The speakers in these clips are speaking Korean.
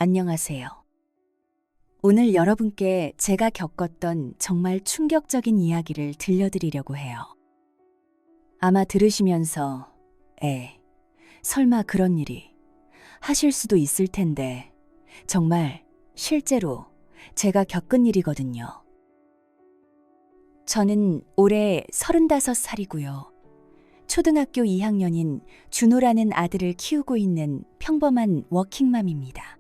안녕하세요. 오늘 여러분께 제가 겪었던 정말 충격적인 이야기를 들려드리려고 해요. 아마 들으시면서, 설마 그런 일이 하실 수도 있을 텐데, 정말 실제로 제가 겪은 일이거든요. 저는 올해 35살이고요. 초등학교 2학년인 준호라는 아들을 키우고 있는 평범한 워킹맘입니다.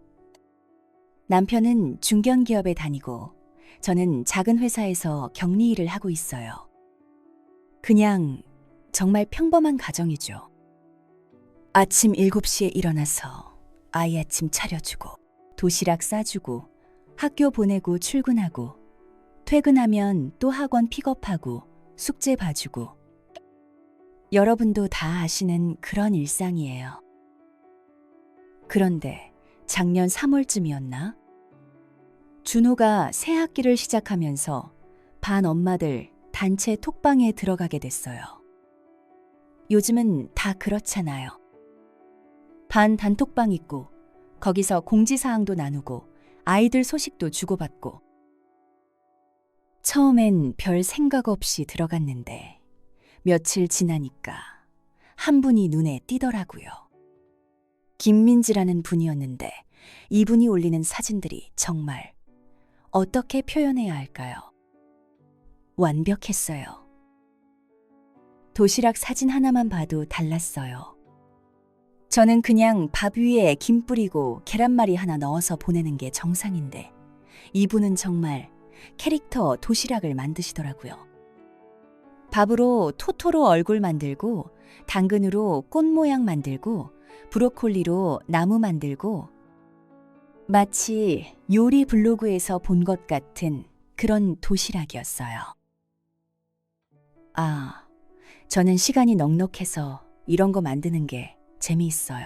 남편은 중견기업에 다니고 저는 작은 회사에서 격리 일을 하고 있어요. 그냥 정말 평범한 가정이죠. 아침 7시에 일어나서 아이 아침 차려주고 도시락 싸주고 학교 보내고 출근하고 퇴근하면 또 학원 픽업하고 숙제 봐주고 여러분도 다 아시는 그런 일상이에요. 그런데 작년 3월쯤이었나? 준호가 새 학기를 시작하면서 반 엄마들 단체 톡방에 들어가게 됐어요. 요즘은 다 그렇잖아요. 반 단톡방 있고 거기서 공지사항도 나누고 아이들 소식도 주고받고. 처음엔 별 생각 없이 들어갔는데 며칠 지나니까 한 분이 눈에 띄더라고요. 김민지라는 분이었는데 이분이 올리는 사진들이 정말 어떻게 표현해야 할까요? 완벽했어요. 도시락 사진 하나만 봐도 달랐어요. 저는 그냥 밥 위에 김 뿌리고 계란말이 하나 넣어서 보내는 게 정상인데 이분은 정말 캐릭터 도시락을 만드시더라고요. 밥으로 토토로 얼굴 만들고 당근으로 꽃 모양 만들고 브로콜리로 나무 만들고 마치 요리 블로그에서 본 것 같은 그런 도시락이었어요. 저는 시간이 넉넉해서 이런 거 만드는 게 재미있어요.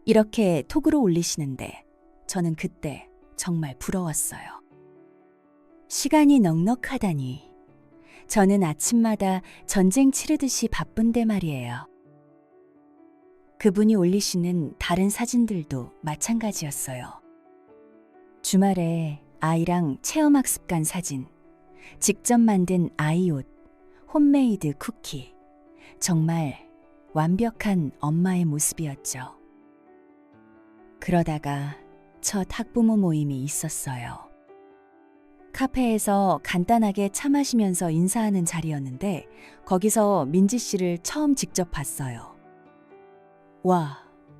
이렇게 톡으로 올리시는데 저는 그때 정말 부러웠어요. 시간이 넉넉하다니. 저는 아침마다 전쟁 치르듯이 바쁜데 말이에요. 그분이 올리시는 다른 사진들도 마찬가지였어요. 주말에 아이랑 체험학습 간 사진, 직접 만든 아이 옷, 홈메이드 쿠키. 정말 완벽한 엄마의 모습이었죠. 그러다가 첫 학부모 모임이 있었어요. 카페에서 간단하게 차 마시면서 인사하는 자리였는데 거기서 민지 씨를 처음 직접 봤어요. 와,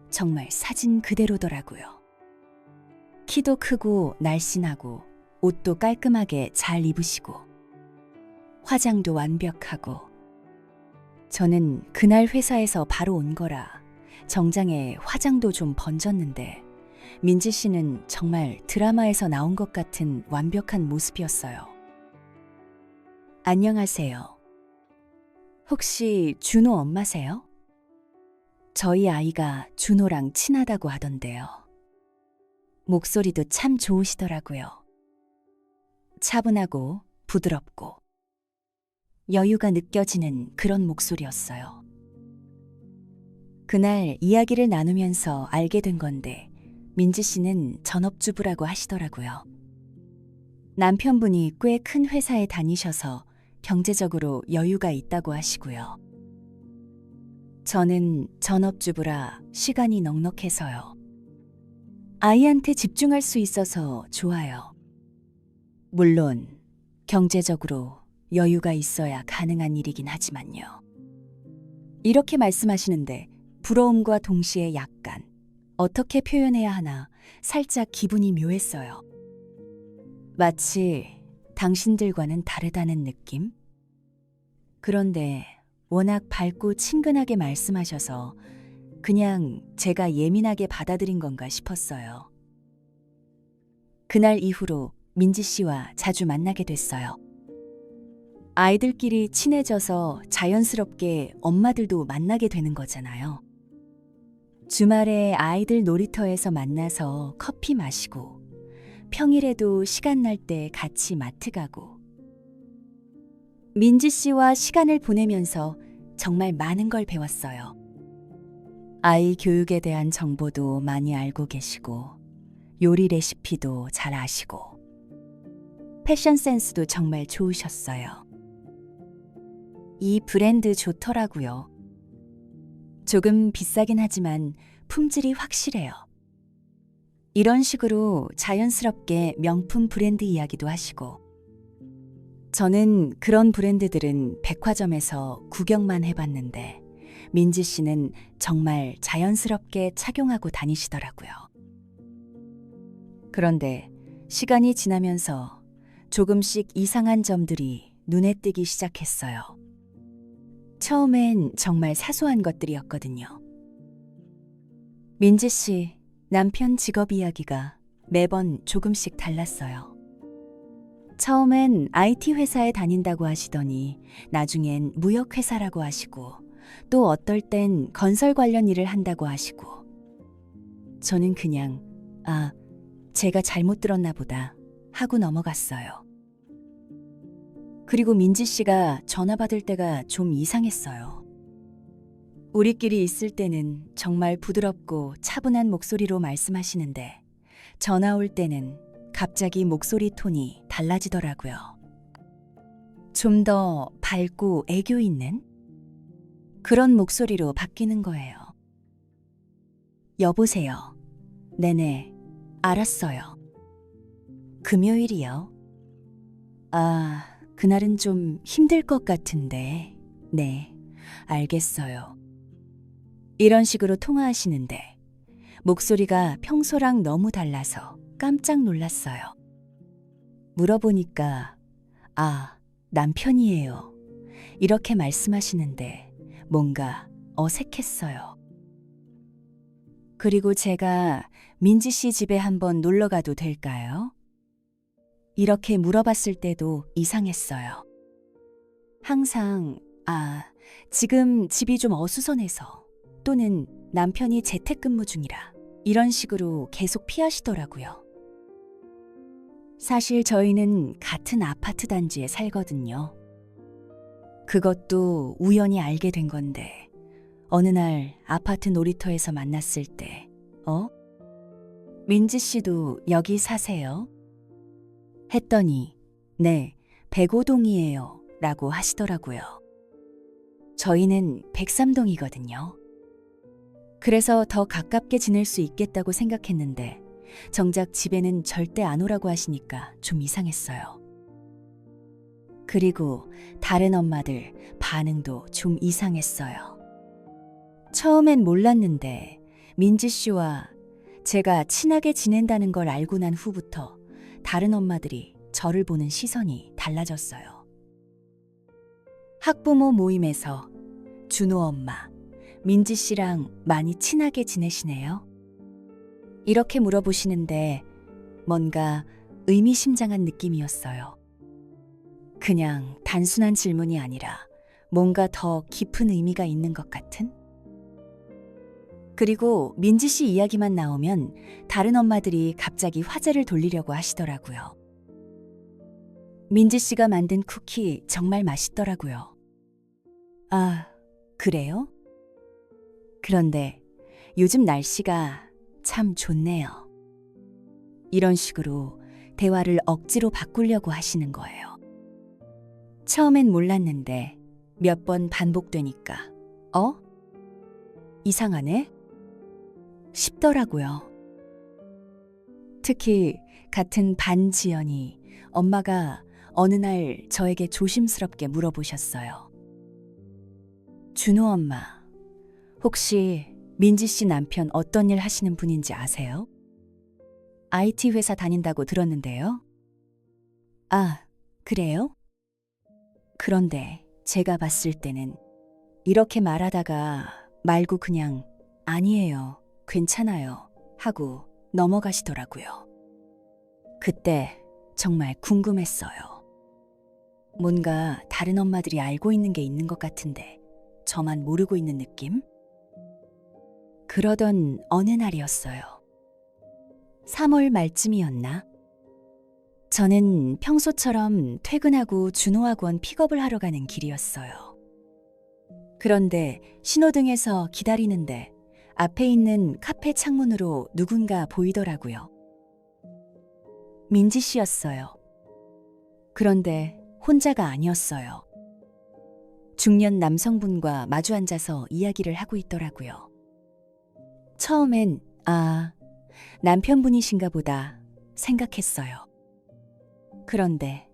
정말 사진 그대로더라고요. 키도 크고 날씬하고 옷도 깔끔하게 잘 입으시고 화장도 완벽하고. 저는 그날 회사에서 바로 온 거라 정장에 화장도 좀 번졌는데 민지 씨는 정말 드라마에서 나온 것 같은 완벽한 모습이었어요. 안녕하세요. 혹시 준호 엄마세요? 저희 아이가 준호랑 친하다고 하던데요. 목소리도 참 좋으시더라고요. 차분하고 부드럽고 여유가 느껴지는 그런 목소리였어요. 그날 이야기를 나누면서 알게 된 건데 민지 씨는 전업주부라고 하시더라고요. 남편분이 꽤 큰 회사에 다니셔서 경제적으로 여유가 있다고 하시고요. 저는 전업주부라 시간이 넉넉해서요. 아이한테 집중할 수 있어서 좋아요. 물론 경제적으로 여유가 있어야 가능한 일이긴 하지만요. 이렇게 말씀하시는데 부러움과 동시에 약간 어떻게 표현해야 하나 살짝 기분이 묘했어요. 마치 당신들과는 다르다는 느낌? 그런데 워낙 밝고 친근하게 말씀하셔서 그냥 제가 예민하게 받아들인 건가 싶었어요. 그날 이후로 민지 씨와 자주 만나게 됐어요. 아이들끼리 친해져서 자연스럽게 엄마들도 만나게 되는 거잖아요. 주말에 아이들 놀이터에서 만나서 커피 마시고 평일에도 시간 날 때 같이 마트 가고. 민지 씨와 시간을 보내면서 정말 많은 걸 배웠어요. 아이 교육에 대한 정보도 많이 알고 계시고 요리 레시피도 잘 아시고 패션 센스도 정말 좋으셨어요. 이 브랜드 좋더라고요. 조금 비싸긴 하지만 품질이 확실해요. 이런 식으로 자연스럽게 명품 브랜드 이야기도 하시고, 저는 그런 브랜드들은 백화점에서 구경만 해봤는데 민지 씨는 정말 자연스럽게 착용하고 다니시더라고요. 그런데 시간이 지나면서 조금씩 이상한 점들이 눈에 띄기 시작했어요. 처음엔 정말 사소한 것들이었거든요. 민지 씨 남편 직업 이야기가 매번 조금씩 달랐어요. 처음엔 IT 회사에 다닌다고 하시더니 나중엔 무역회사라고 하시고, 또 어떨 땐 건설 관련 일을 한다고 하시고, 저는 그냥 제가 잘못 들었나 보다 하고 넘어갔어요. 그리고 민지 씨가 전화 받을 때가 좀 이상했어요. 우리끼리 있을 때는 정말 부드럽고 차분한 목소리로 말씀하시는데 전화 올 때는 갑자기 목소리 톤이 달라지더라고요. 좀 더 밝고 애교 있는 그런 목소리로 바뀌는 거예요. 여보세요. 네네, 알았어요. 금요일이요? 그날은 좀 힘들 것 같은데. 네, 알겠어요. 이런 식으로 통화하시는데 목소리가 평소랑 너무 달라서 깜짝 놀랐어요. 물어보니까 남편이에요. 이렇게 말씀하시는데 뭔가 어색했어요. 그리고 제가 민지 씨 집에 한번 놀러 가도 될까요? 이렇게 물어봤을 때도 이상했어요. 항상 지금 집이 좀 어수선해서, 또는 남편이 재택근무 중이라 이런 식으로 계속 피하시더라고요. 사실 저희는 같은 아파트 단지에 살거든요. 그것도 우연히 알게 된 건데 어느 날 아파트 놀이터에서 만났을 때 민지 씨도 여기 사세요? 했더니 네, 105동이에요 라고 하시더라고요. 저희는 103동이거든요. 그래서 더 가깝게 지낼 수 있겠다고 생각했는데 정작 집에는 절대 안 오라고 하시니까 좀 이상했어요. 그리고 다른 엄마들 반응도 좀 이상했어요. 처음엔 몰랐는데 민지 씨와 제가 친하게 지낸다는 걸 알고 난 후부터 다른 엄마들이 저를 보는 시선이 달라졌어요. 학부모 모임에서 준호 엄마, 민지 씨랑 많이 친하게 지내시네요? 이렇게 물어보시는데 뭔가 의미심장한 느낌이었어요. 그냥 단순한 질문이 아니라 뭔가 더 깊은 의미가 있는 것 같은? 그리고 민지 씨 이야기만 나오면 다른 엄마들이 갑자기 화제를 돌리려고 하시더라고요. 민지 씨가 만든 쿠키 정말 맛있더라고요. 그래요? 그런데 요즘 날씨가 참 좋네요. 이런 식으로 대화를 억지로 바꾸려고 하시는 거예요. 처음엔 몰랐는데 몇 번 반복되니까 이상하네? 싶더라고요. 특히 같은 반지연이 엄마가 어느 날 저에게 조심스럽게 물어보셨어요. 준호 엄마, 혹시 민지 씨 남편 어떤 일 하시는 분인지 아세요? IT 회사 다닌다고 들었는데요. 그래요? 그런데 제가 봤을 때는 이렇게 말하다가 말고 그냥 아니에요, 괜찮아요 하고 넘어가시더라고요. 그때 정말 궁금했어요. 뭔가 다른 엄마들이 알고 있는 게 있는 것 같은데 저만 모르고 있는 느낌? 그러던 어느 날이었어요. 3월 말쯤이었나? 저는 평소처럼 퇴근하고 준호학원 픽업을 하러 가는 길이었어요. 그런데 신호등에서 기다리는데 앞에 있는 카페 창문으로 누군가 보이더라고요. 민지 씨였어요. 그런데 혼자가 아니었어요. 중년 남성분과 마주 앉아서 이야기를 하고 있더라고요. 처음엔 남편분이신가 보다 생각했어요. 그런데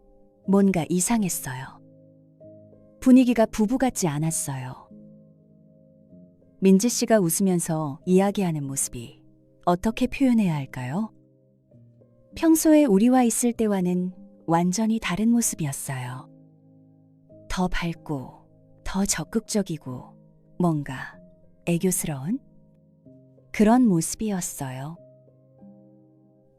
뭔가 이상했어요. 분위기가 부부 같지 않았어요. 민지 씨가 웃으면서 이야기하는 모습이 어떻게 표현해야 할까요? 평소에 우리와 있을 때와는 완전히 다른 모습이었어요. 더 밝고, 더 적극적이고, 뭔가 애교스러운 그런 모습이었어요.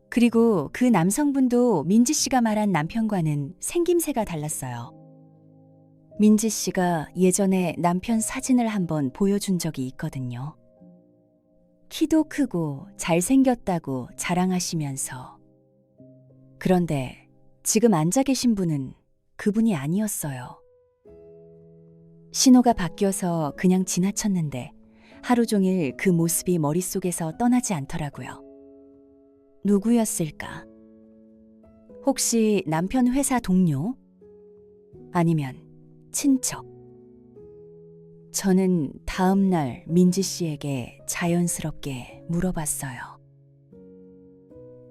그리고 그 남성분도 민지 씨가 말한 남편과는 생김새가 달랐어요. 민지 씨가 예전에 남편 사진을 한번 보여준 적이 있거든요. 키도 크고 잘생겼다고 자랑하시면서. 그런데 지금 앉아 계신 분은 그분이 아니었어요. 신호가 바뀌어서 그냥 지나쳤는데 하루 종일 그 모습이 머릿속에서 떠나지 않더라고요. 누구였을까? 혹시 남편 회사 동료? 아니면 친척? 저는 다음 날 민지 씨에게 자연스럽게 물어봤어요.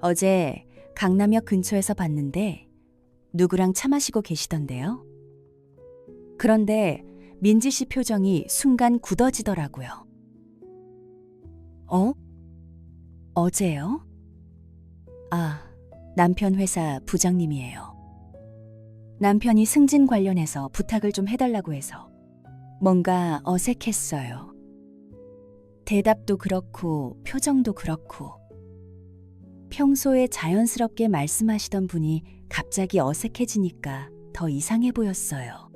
어제 강남역 근처에서 봤는데 누구랑 차 마시고 계시던데요? 그런데 민지 씨 표정이 순간 굳어지더라고요. 어제요? 남편 회사 부장님이에요. 남편이 승진 관련해서 부탁을 좀 해달라고 해서 뭔가 어색했어요. 대답도 그렇고 표정도 그렇고 평소에 자연스럽게 말씀하시던 분이 갑자기 어색해지니까 더 이상해 보였어요.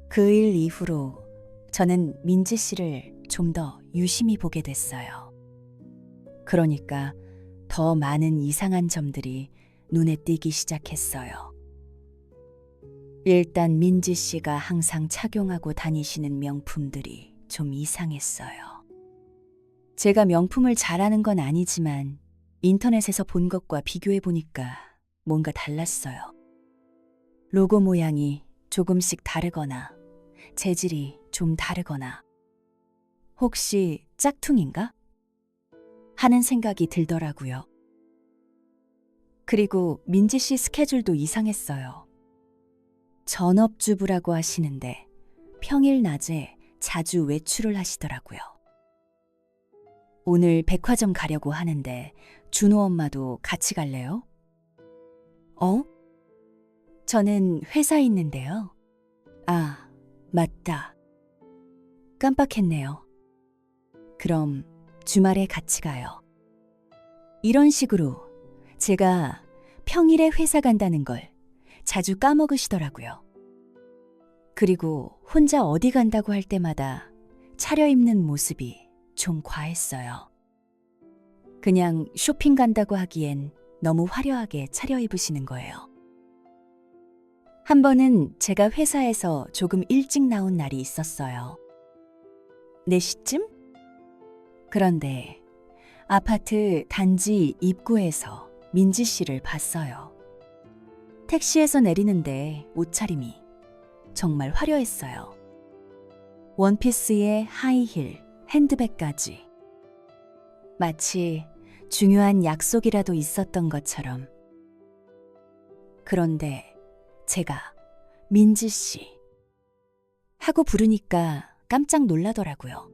그 일 이후로 저는 민지 씨를 좀 더 유심히 보게 됐어요. 그러니까 더 많은 이상한 점들이 눈에 띄기 시작했어요. 일단 민지 씨가 항상 착용하고 다니시는 명품들이 좀 이상했어요. 제가 명품을 잘하는 건 아니지만 인터넷에서 본 것과 비교해 보니까 뭔가 달랐어요. 로고 모양이 조금씩 다르거나 재질이 좀 다르거나 혹시 짝퉁인가? 하는 생각이 들더라고요. 그리고 민지 씨 스케줄도 이상했어요. 전업주부라고 하시는데 평일 낮에 자주 외출을 하시더라고요. 오늘 백화점 가려고 하는데 준호 엄마도 같이 갈래요? 저는 회사에 있는데요. 맞다. 깜빡했네요. 그럼 주말에 같이 가요. 이런 식으로 제가 평일에 회사 간다는 걸 자주 까먹으시더라고요. 그리고 혼자 어디 간다고 할 때마다 차려입는 모습이 좀 과했어요. 그냥 쇼핑 간다고 하기엔 너무 화려하게 차려입으시는 거예요. 한 번은 제가 회사에서 조금 일찍 나온 날이 있었어요. 4시쯤? 그런데 아파트 단지 입구에서 민지 씨를 봤어요. 택시에서 내리는데 옷차림이 정말 화려했어요. 원피스에 하이힐, 핸드백까지. 마치 중요한 약속이라도 있었던 것처럼. 그런데 제가 민지 씨 하고 부르니까 깜짝 놀라더라고요.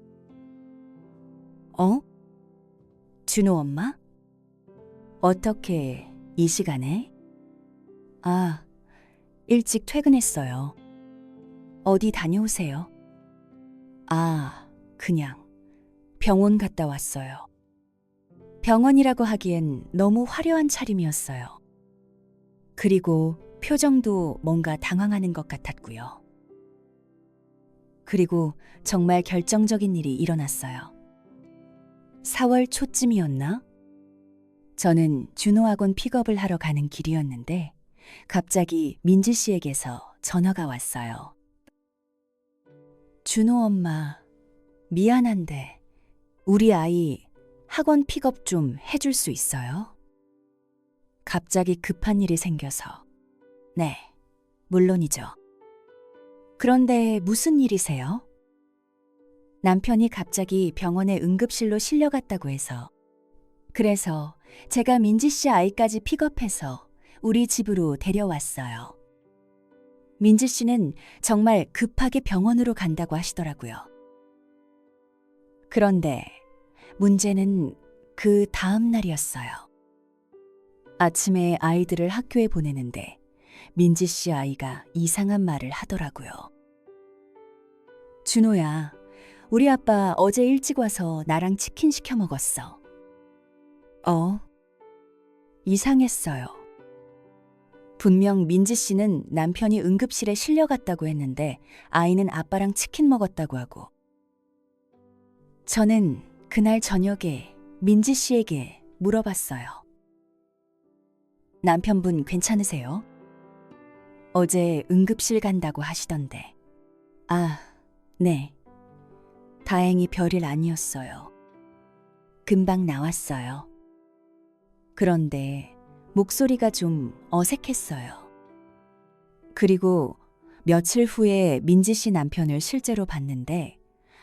준호 엄마? 어떻게 이 시간에? 일찍 퇴근했어요. 어디 다녀오세요? 그냥 병원 갔다 왔어요. 병원이라고 하기엔 너무 화려한 차림이었어요. 그리고 표정도 뭔가 당황하는 것 같았고요. 그리고 정말 결정적인 일이 일어났어요. 4월 초쯤이었나? 저는 준호학원 픽업을 하러 가는 길이었는데 갑자기 민지 씨에게서 전화가 왔어요. 준호 엄마, 미안한데 우리 아이 학원 픽업 좀 해줄 수 있어요? 갑자기 급한 일이 생겨서. 네, 물론이죠. 그런데 무슨 일이세요? 남편이 갑자기 병원에 응급실로 실려갔다고 해서. 그래서 제가 민지 씨 아이까지 픽업해서 우리 집으로 데려왔어요. 민지 씨는 정말 급하게 병원으로 간다고 하시더라고요. 그런데 문제는 그 다음 날이었어요. 아침에 아이들을 학교에 보내는데 민지 씨 아이가 이상한 말을 하더라고요. 준호야, 우리 아빠 어제 일찍 와서 나랑 치킨 시켜 먹었어. 이상했어요. 분명 민지 씨는 남편이 응급실에 실려갔다고 했는데 아이는 아빠랑 치킨 먹었다고 하고. 저는 그날 저녁에 민지 씨에게 물어봤어요. 남편분 괜찮으세요? 어제 응급실 간다고 하시던데. 네. 다행히 별일 아니었어요. 금방 나왔어요. 그런데 목소리가 좀 어색했어요. 그리고 며칠 후에 민지 씨 남편을 실제로 봤는데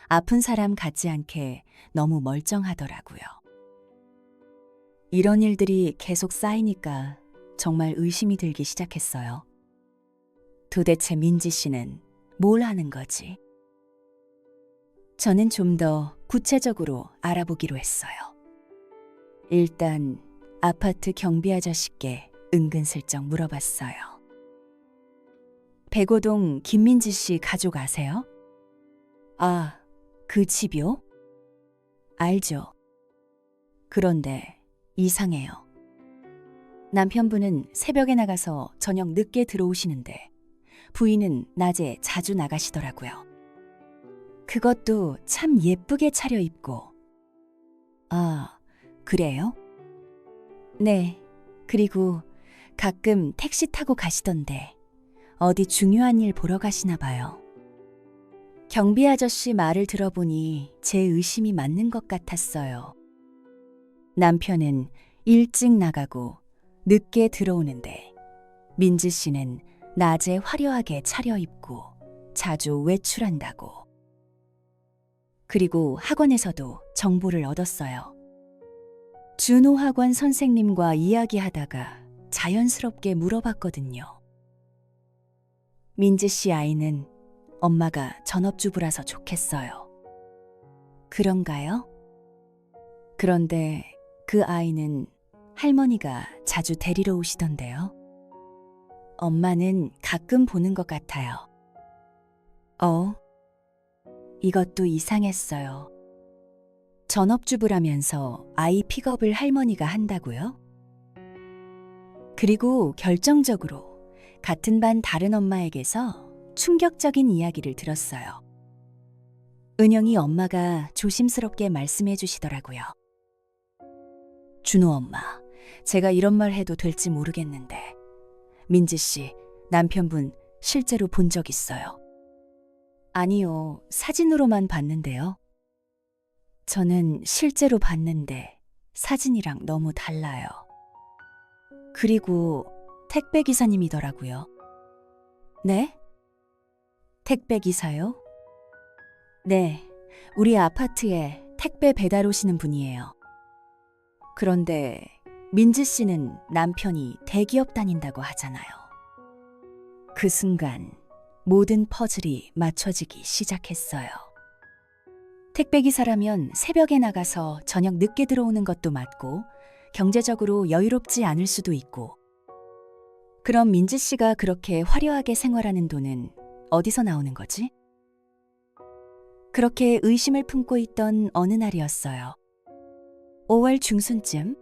아픈 사람 같지 않게 너무 멀쩡하더라고요. 이런 일들이 계속 쌓이니까 정말 의심이 들기 시작했어요. 도대체 민지 씨는 뭘 하는 거지? 저는 좀 더 구체적으로 알아보기로 했어요. 일단 아파트 경비 아저씨께 은근슬쩍 물어봤어요. 105동 김민지 씨 가족 아세요? 그 집이요? 알죠. 그런데 이상해요. 남편분은 새벽에 나가서 저녁 늦게 들어오시는데 부인은 낮에 자주 나가시더라고요. 그것도 참 예쁘게 차려입고. 그래요? 네, 그리고 가끔 택시 타고 가시던데 어디 중요한 일 보러 가시나 봐요. 경비 아저씨 말을 들어보니 제 의심이 맞는 것 같았어요. 남편은 일찍 나가고 늦게 들어오는데 민지 씨는 낮에 화려하게 차려입고 자주 외출한다고. 그리고 학원에서도 정보를 얻었어요. 준호 학원 선생님과 이야기하다가 자연스럽게 물어봤거든요. 민지 씨 아이는 엄마가 전업주부라서 좋겠어요. 그런가요? 그런데 그 아이는 할머니가 자주 데리러 오시던데요. 엄마는 가끔 보는 것 같아요. 이것도 이상했어요. 전업주부라면서 아이 픽업을 할머니가 한다고요? 그리고 결정적으로 같은 반 다른 엄마에게서 충격적인 이야기를 들었어요. 은영이 엄마가 조심스럽게 말씀해 주시더라고요. 준호 엄마, 제가 이런 말 해도 될지 모르겠는데 민지 씨 남편분 실제로 본 적 있어요? 아니요, 사진으로만 봤는데요. 저는 실제로 봤는데 사진이랑 너무 달라요. 그리고 택배 기사님이더라고요. 네? 택배 기사요? 네, 우리 아파트에 택배 배달 오시는 분이에요. 그런데 민지 씨는 남편이 대기업 다닌다고 하잖아요. 그 순간 모든 퍼즐이 맞춰지기 시작했어요. 택배기사라면 새벽에 나가서 저녁 늦게 들어오는 것도 맞고 경제적으로 여유롭지 않을 수도 있고, 그럼 민지 씨가 그렇게 화려하게 생활하는 돈은 어디서 나오는 거지? 그렇게 의심을 품고 있던 어느 날이었어요. 5월 중순쯤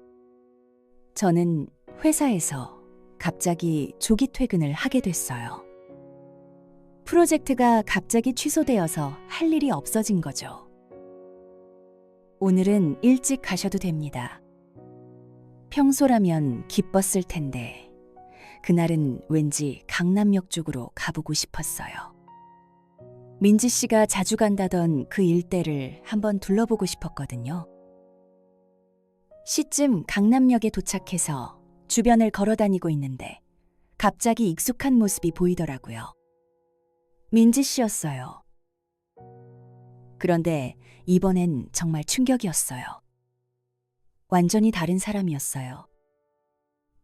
저는 회사에서 갑자기 조기 퇴근을 하게 됐어요. 프로젝트가 갑자기 취소되어서 할 일이 없어진 거죠. 오늘은 일찍 가셔도 됩니다. 평소라면 기뻤을 텐데 그날은 왠지 강남역 쪽으로 가보고 싶었어요. 민지 씨가 자주 간다던 그 일대를 한번 둘러보고 싶었거든요. 시쯤 강남역에 도착해서 주변을 걸어 다니고 있는데 갑자기 익숙한 모습이 보이더라고요. 민지 씨였어요. 그런데 이번엔 정말 충격이었어요. 완전히 다른 사람이었어요.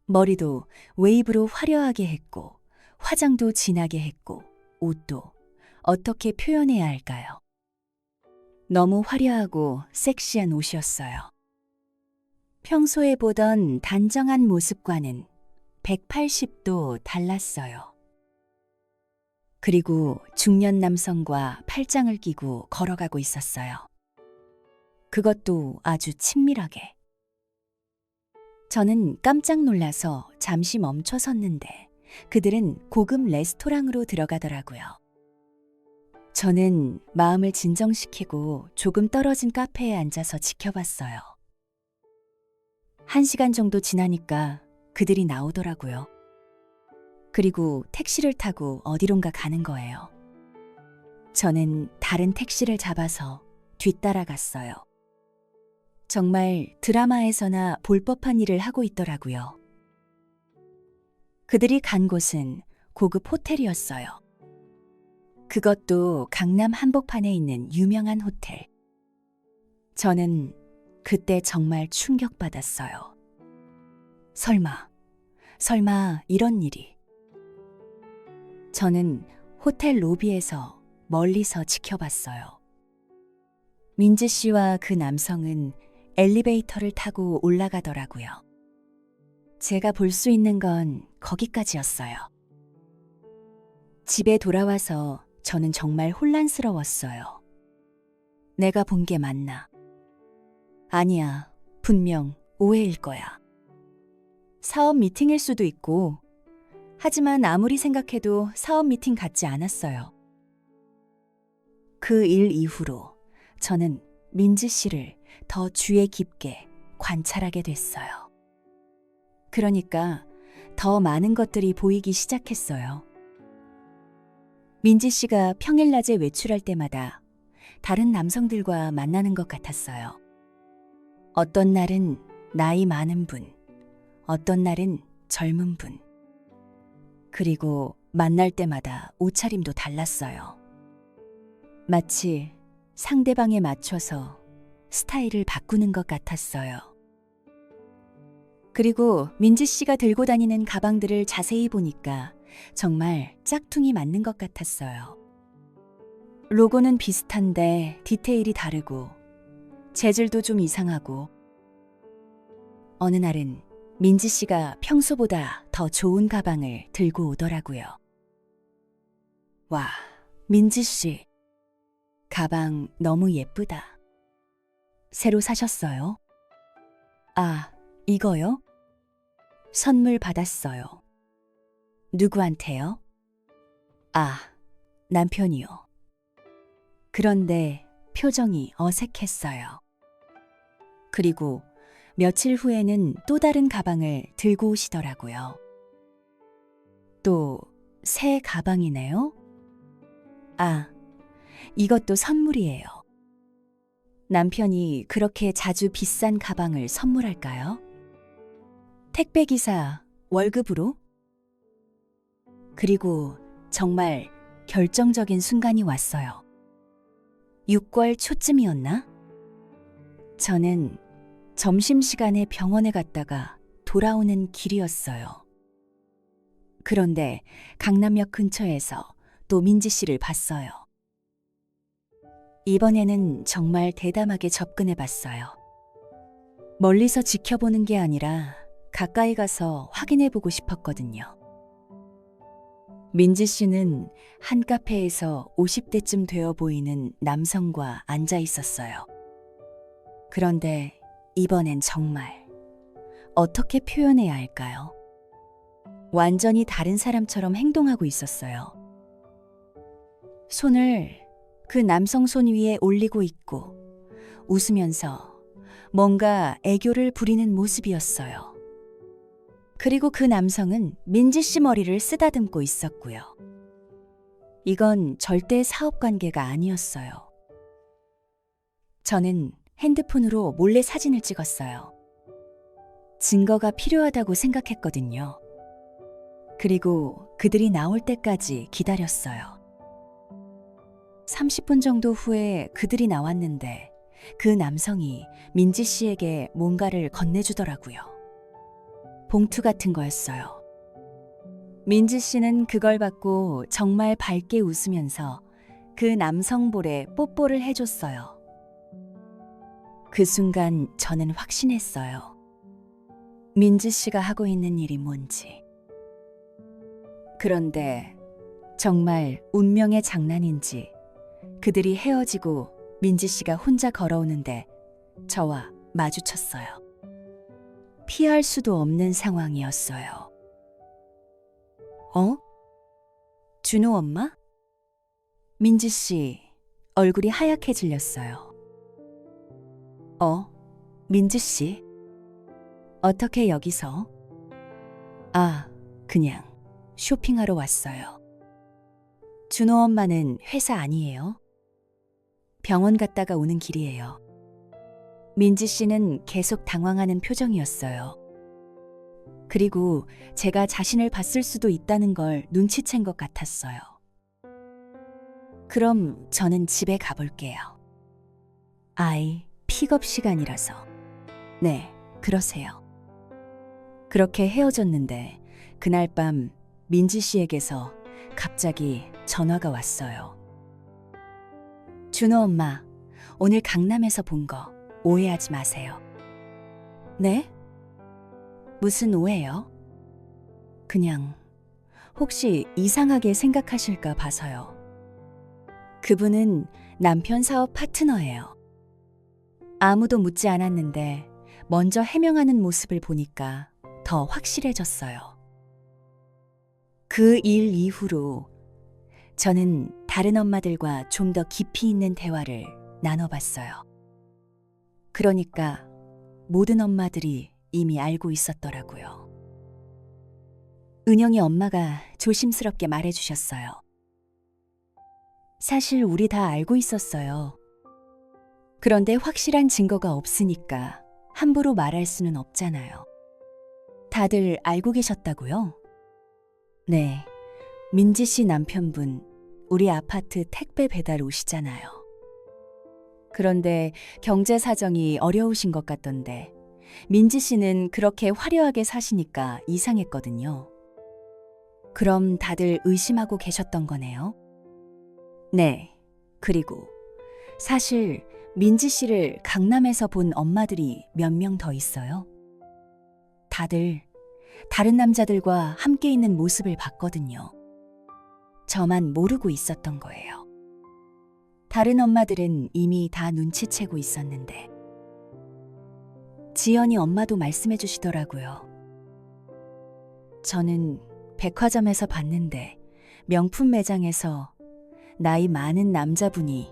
머리도 웨이브로 화려하게 했고, 화장도 진하게 했고, 옷도 어떻게 표현해야 할까요? 너무 화려하고 섹시한 옷이었어요. 평소에 보던 단정한 모습과는 180도 달랐어요. 그리고 중년 남성과 팔짱을 끼고 걸어가고 있었어요. 그것도 아주 친밀하게. 저는 깜짝 놀라서 잠시 멈춰 섰는데 그들은 고급 레스토랑으로 들어가더라고요. 저는 마음을 진정시키고 조금 떨어진 카페에 앉아서 지켜봤어요. 1시간 정도 지나니까 그들이 나오더라고요. 그리고 택시를 타고 어디론가 가는 거예요. 저는 다른 택시를 잡아서 뒤따라갔어요. 정말 드라마에서나 볼 법한 일을 하고 있더라고요. 그들이 간 곳은 고급 호텔이었어요. 그것도 강남 한복판에 있는 유명한 호텔. 저는 그때 정말 충격받았어요. 설마 이런 일이. 저는 호텔 로비에서 멀리서 지켜봤어요. 민지 씨와 그 남성은 엘리베이터를 타고 올라가더라고요. 제가 볼 수 있는 건 거기까지였어요. 집에 돌아와서 저는 정말 혼란스러웠어요. 내가 본 게 맞나? 아니야, 분명 오해일 거야. 사업 미팅일 수도 있고, 하지만 아무리 생각해도 사업 미팅 같지 않았어요. 그 일 이후로 저는 민지 씨를 더 주의 깊게 관찰하게 됐어요. 그러니까 더 많은 것들이 보이기 시작했어요. 민지 씨가 평일낮에 외출할 때마다 다른 남성들과 만나는 것 같았어요. 어떤 날은 나이 많은 분, 어떤 날은 젊은 분. 그리고 만날 때마다 옷차림도 달랐어요. 마치 상대방에 맞춰서 스타일을 바꾸는 것 같았어요. 그리고 민지 씨가 들고 다니는 가방들을 자세히 보니까 정말 짝퉁이 맞는 것 같았어요. 로고는 비슷한데 디테일이 다르고 재질도 좀 이상하고 어느 날은 민지 씨가 평소보다 더 좋은 가방을 들고 오더라고요. 와, 민지 씨. 가방 너무 예쁘다. 새로 사셨어요? 아, 이거요? 선물 받았어요. 누구한테요? 아, 남편이요. 그런데 표정이 어색했어요. 그리고 며칠 후에는 또 다른 가방을 들고 오시더라고요. 또 새 가방이네요? 아, 이것도 선물이에요. 남편이 그렇게 자주 비싼 가방을 선물할까요? 택배기사 월급으로? 그리고 정말 결정적인 순간이 왔어요. 6개월 초쯤이었나? 저는 점심시간에 병원에 갔다가 돌아오는 길이었어요. 그런데 강남역 근처에서 또 민지 씨를 봤어요. 이번에는 정말 대담하게 접근해 봤어요. 멀리서 지켜보는 게 아니라 가까이 가서 확인해 보고 싶었거든요. 민지 씨는 한 카페에서 50대쯤 되어 보이는 남성과 앉아 있었어요. 그런데 이번엔 정말 어떻게 표현해야 할까요? 완전히 다른 사람처럼 행동하고 있었어요. 손을 그 남성 손 위에 올리고 있고 웃으면서 뭔가 애교를 부리는 모습이었어요. 그리고 그 남성은 민지 씨 머리를 쓰다듬고 있었고요. 이건 절대 사업 관계가 아니었어요. 저는 핸드폰으로 몰래 사진을 찍었어요. 증거가 필요하다고 생각했거든요. 그리고 그들이 나올 때까지 기다렸어요. 30분 정도 후에 그들이 나왔는데 그 남성이 민지 씨에게 뭔가를 건네주더라고요. 봉투 같은 거였어요. 민지 씨는 그걸 받고 정말 밝게 웃으면서 그 남성 볼에 뽀뽀를 해줬어요. 그 순간 저는 확신했어요. 민지 씨가 하고 있는 일이 뭔지. 그런데 정말 운명의 장난인지 그들이 헤어지고 민지 씨가 혼자 걸어오는데 저와 마주쳤어요. 피할 수도 없는 상황이었어요. 어? 준호 엄마? 민지 씨 얼굴이 하얗게 질렸어요. 민지 씨? 어떻게 여기서? 그냥 쇼핑하러 왔어요. 준호 엄마는 회사 아니에요? 병원 갔다가 오는 길이에요. 민지 씨는 계속 당황하는 표정이었어요. 그리고 제가 자신을 봤을 수도 있다는 걸 눈치챈 것 같았어요. 그럼 저는 집에 가볼게요. 아이 픽업 시간이라서. 네, 그러세요. 그렇게 헤어졌는데 그날 밤 민지 씨에게서 갑자기 전화가 왔어요. 준호 엄마, 오늘 강남에서 본 거 오해하지 마세요. 네? 무슨 오해요? 그냥 혹시 이상하게 생각하실까 봐서요. 그분은 남편 사업 파트너예요. 아무도 묻지 않았는데 먼저 해명하는 모습을 보니까 더 확실해졌어요. 그 일 이후로 저는 다른 엄마들과 좀 더 깊이 있는 대화를 나눠봤어요. 그러니까 모든 엄마들이 이미 알고 있었더라고요. 은영이 엄마가 조심스럽게 말해주셨어요. 사실 우리 다 알고 있었어요. 그런데 확실한 증거가 없으니까 함부로 말할 수는 없잖아요. 다들 알고 계셨다고요? 네, 민지 씨 남편분 우리 아파트 택배 배달 오시잖아요. 그런데 경제 사정이 어려우신 것 같던데 민지 씨는 그렇게 화려하게 사시니까 이상했거든요. 그럼 다들 의심하고 계셨던 거네요? 네, 그리고 사실 민지 씨를 강남에서 본 엄마들이 몇 명 더 있어요. 다들 다른 남자들과 함께 있는 모습을 봤거든요. 저만 모르고 있었던 거예요. 다른 엄마들은 이미 다 눈치채고 있었는데. 지연이 엄마도 말씀해 주시더라고요. 저는 백화점에서 봤는데 명품 매장에서 나이 많은 남자분이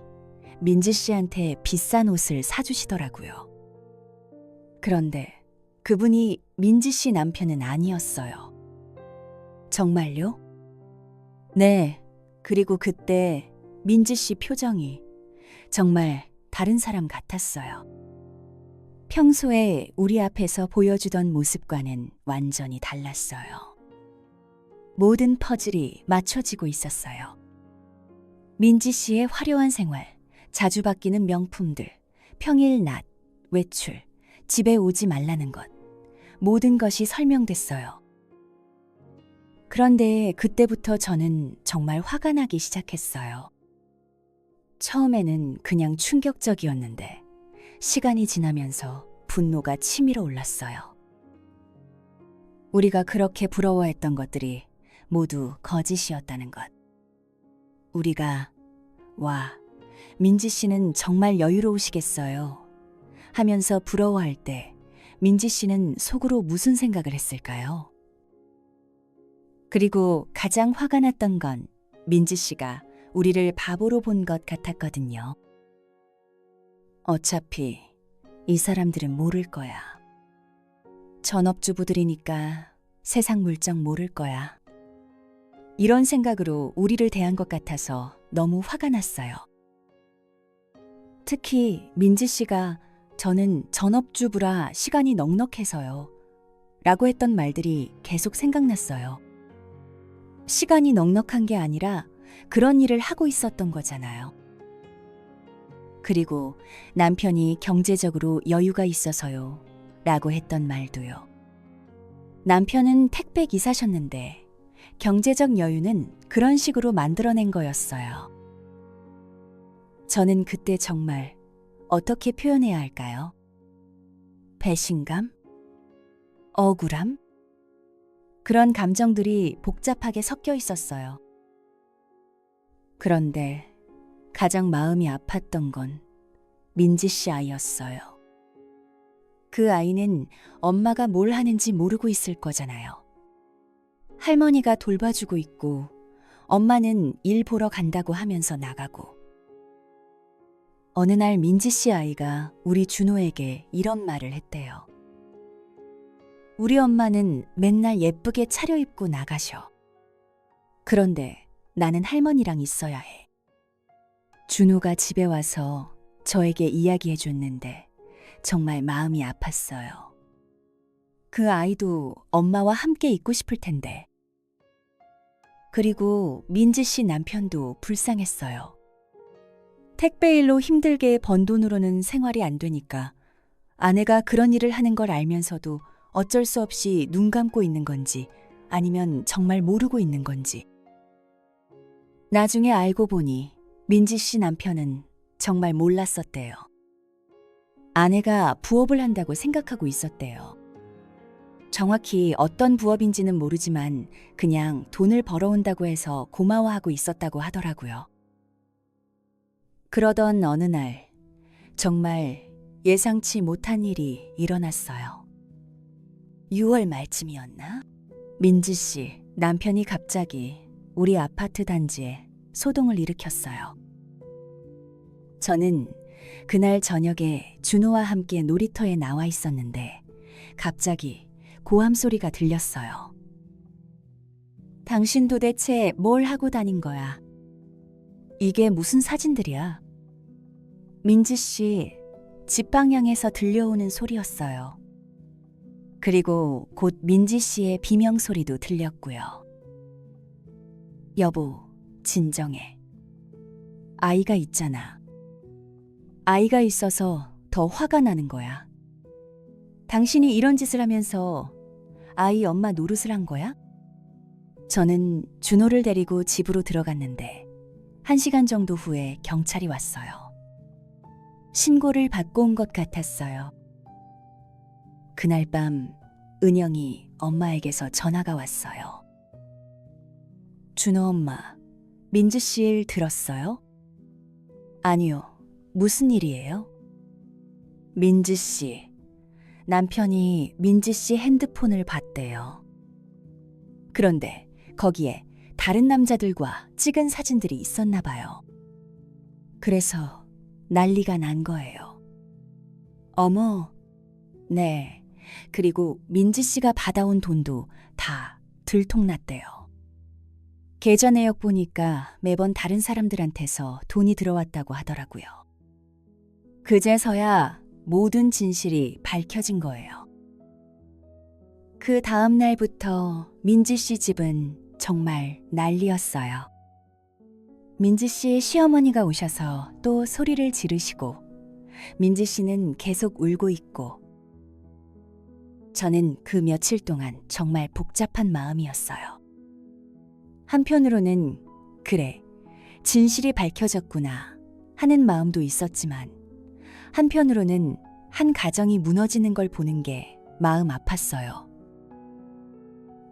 민지 씨한테 비싼 옷을 사주시더라고요. 그런데 그분이 민지 씨 남편은 아니었어요. 정말요? 네, 그리고 그때 민지 씨 표정이 정말 다른 사람 같았어요. 평소에 우리 앞에서 보여주던 모습과는 완전히 달랐어요. 모든 퍼즐이 맞춰지고 있었어요. 민지 씨의 화려한 생활, 자주 바뀌는 명품들, 평일 낮, 외출, 집에 오지 말라는 것, 모든 것이 설명됐어요. 그런데 그때부터 저는 정말 화가 나기 시작했어요. 처음에는 그냥 충격적이었는데 시간이 지나면서 분노가 치밀어 올랐어요. 우리가 그렇게 부러워했던 것들이 모두 거짓이었다는 것. 우리가 민지 씨는 정말 여유로우시겠어요 하면서 부러워할 때 민지 씨는 속으로 무슨 생각을 했을까요? 그리고 가장 화가 났던 건 민지 씨가 우리를 바보로 본 것 같았거든요. 어차피 이 사람들은 모를 거야. 전업주부들이니까 세상 물정 모를 거야. 이런 생각으로 우리를 대한 것 같아서 너무 화가 났어요. 특히 민지 씨가 저는 전업주부라 시간이 넉넉해서요 라고 했던 말들이 계속 생각났어요. 시간이 넉넉한 게 아니라 그런 일을 하고 있었던 거잖아요. 그리고 남편이 경제적으로 여유가 있어서요. 라고 했던 말도요. 남편은 택배 기사셨는데 경제적 여유는 그런 식으로 만들어낸 거였어요. 저는 그때 정말 어떻게 표현해야 할까요? 배신감? 억울함? 그런 감정들이 복잡하게 섞여 있었어요. 그런데 가장 마음이 아팠던 건 민지 씨 아이였어요. 그 아이는 엄마가 뭘 하는지 모르고 있을 거잖아요. 할머니가 돌봐주고 있고 엄마는 일 보러 간다고 하면서 나가고. 어느 날 민지 씨 아이가 우리 준호에게 이런 말을 했대요. 우리 엄마는 맨날 예쁘게 차려입고 나가셔. 그런데 나는 할머니랑 있어야 해. 준호가 집에 와서 저에게 이야기해 줬는데 정말 마음이 아팠어요. 그 아이도 엄마와 함께 있고 싶을 텐데. 그리고 민지 씨 남편도 불쌍했어요. 택배 일로 힘들게 번 돈으로는 생활이 안 되니까 아내가 그런 일을 하는 걸 알면서도 어쩔 수 없이 눈 감고 있는 건지 아니면 정말 모르고 있는 건지. 나중에 알고 보니 민지 씨 남편은 정말 몰랐었대요. 아내가 부업을 한다고 생각하고 있었대요. 정확히 어떤 부업인지는 모르지만 그냥 돈을 벌어온다고 해서 고마워하고 있었다고 하더라고요. 그러던 어느 날 정말 예상치 못한 일이 일어났어요. 6월 말쯤이었나? 민지 씨 남편이 갑자기 우리 아파트 단지에 소동을 일으켰어요. 저는 그날 저녁에 준호와 함께 놀이터에 나와 있었는데 갑자기 고함 소리가 들렸어요. 당신 도대체 뭘 하고 다닌 거야? 이게 무슨 사진들이야? 민지 씨 집 방향에서 들려오는 소리였어요. 그리고 곧 민지 씨의 비명 소리도 들렸고요. 여보, 진정해. 아이가 있잖아. 아이가 있어서 더 화가 나는 거야. 당신이 이런 짓을 하면서 아이 엄마 노릇을 한 거야? 저는 준호를 데리고 집으로 들어갔는데 1시간 정도 후에 경찰이 왔어요. 신고를 받고 온 것 같았어요. 그날 밤 은영이 엄마에게서 전화가 왔어요. 준호 엄마, 민지 씨 일 들었어요? 아니요. 무슨 일이에요? 민지 씨, 남편이 민지 씨 핸드폰을 봤대요. 그런데 거기에 다른 남자들과 찍은 사진들이 있었나 봐요. 그래서 난리가 난 거예요. 어머, 네. 그리고 민지 씨가 받아온 돈도 다 들통났대요. 계좌 내역 보니까 매번 다른 사람들한테서 돈이 들어왔다고 하더라고요. 그제서야 모든 진실이 밝혀진 거예요. 그 다음 날부터 민지 씨 집은 정말 난리였어요. 민지 씨의 시어머니가 오셔서 또 소리를 지르시고 민지 씨는 계속 울고 있고 저는 그 며칠 동안 정말 복잡한 마음이었어요. 한편으로는 그래, 진실이 밝혀졌구나 하는 마음도 있었지만 한편으로는 한 가정이 무너지는 걸 보는 게 마음 아팠어요.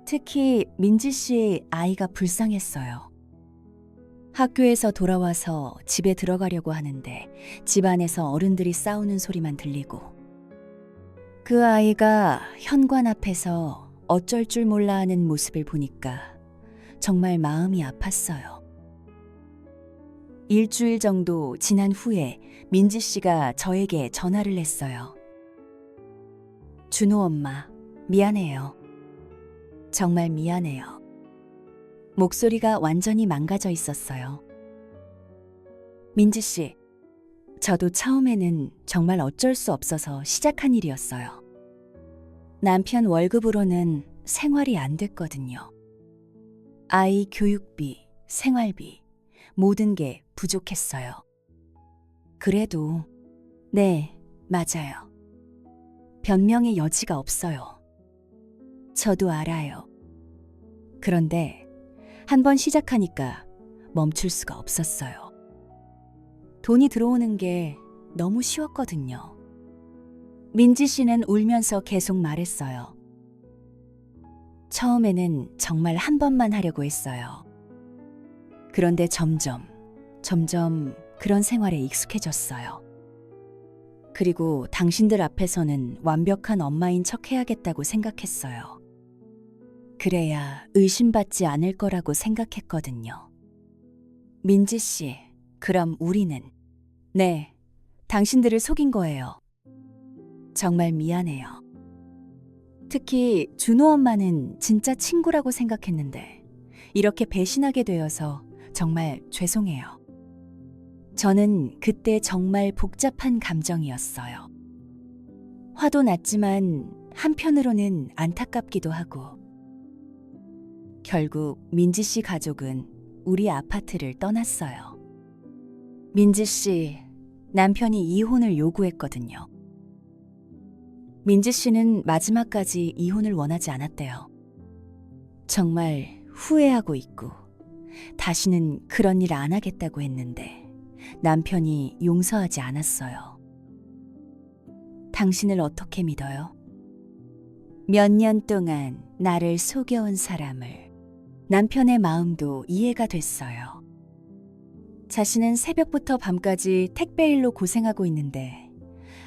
특히 민지 씨의 아이가 불쌍했어요. 학교에서 돌아와서 집에 들어가려고 하는데 집 안에서 어른들이 싸우는 소리만 들리고 그 아이가 현관 앞에서 어쩔 줄 몰라 하는 모습을 보니까 정말 마음이 아팠어요. 일주일 정도 지난 후에 민지 씨가 저에게 전화를 했어요. 준호 엄마, 미안해요. 정말 미안해요. 목소리가 완전히 망가져 있었어요. 민지 씨, 저도 처음에는 정말 어쩔 수 없어서 시작한 일이었어요. 남편 월급으로는 생활이 안 됐거든요. 아이 교육비, 생활비, 모든 게 부족했어요. 그래도, 네, 맞아요. 변명의 여지가 없어요. 저도 알아요. 그런데 한 번 시작하니까 멈출 수가 없었어요. 돈이 들어오는 게 너무 쉬웠거든요. 민지 씨는 울면서 계속 말했어요. 처음에는 정말 한 번만 하려고 했어요. 그런데 점점 그런 생활에 익숙해졌어요. 그리고 당신들 앞에서는 완벽한 엄마인 척 해야겠다고 생각했어요. 그래야 의심받지 않을 거라고 생각했거든요. 민지 씨, 그럼 우리는? 네, 당신들을 속인 거예요. 정말 미안해요. 특히 준호 엄마는 진짜 친구라고 생각했는데 이렇게 배신하게 되어서 정말 죄송해요. 저는 그때 정말 복잡한 감정이었어요. 화도 났지만 한편으로는 안타깝기도 하고. 결국 민지 씨 가족은 우리 아파트를 떠났어요. 민지 씨, 남편이 이혼을 요구했거든요. 민지 씨는 마지막까지 이혼을 원하지 않았대요. 정말 후회하고 있고 다시는 그런 일 안 하겠다고 했는데 남편이 용서하지 않았어요. 당신을 어떻게 믿어요? 몇 년 동안 나를 속여온 사람을. 남편의 마음도 이해가 됐어요. 자신은 새벽부터 밤까지 택배 일로 고생하고 있는데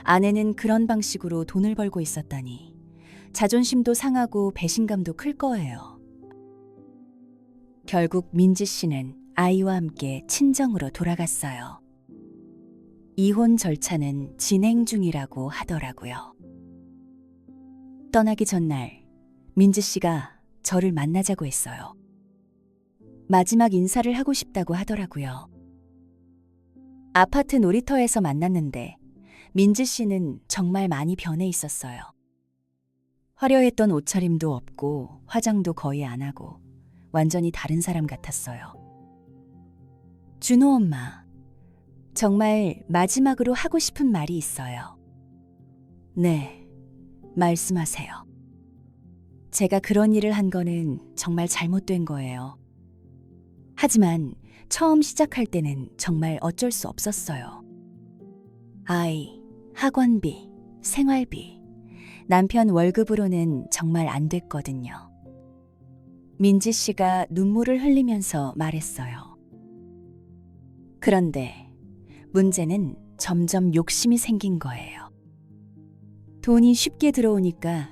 아내는 그런 방식으로 돈을 벌고 있었다니 자존심도 상하고 배신감도 클 거예요. 결국 민지 씨는 아이와 함께 친정으로 돌아갔어요. 이혼 절차는 진행 중이라고 하더라고요. 떠나기 전날 민지 씨가 저를 만나자고 했어요. 마지막 인사를 하고 싶다고 하더라고요. 아파트 놀이터에서 만났는데 민지 씨는 정말 많이 변해 있었어요. 화려했던 옷차림도 없고 화장도 거의 안 하고 완전히 다른 사람 같았어요. 준호 엄마, 정말 마지막으로 하고 싶은 말이 있어요. 네, 말씀하세요. 제가 그런 일을 한 거는 정말 잘못된 거예요. 하지만 처음 시작할 때는 정말 어쩔 수 없었어요. 아이, 학원비, 생활비, 남편 월급으로는 정말 안 됐거든요. 민지 씨가 눈물을 흘리면서 말했어요. 그런데 문제는 점점 욕심이 생긴 거예요. 돈이 쉽게 들어오니까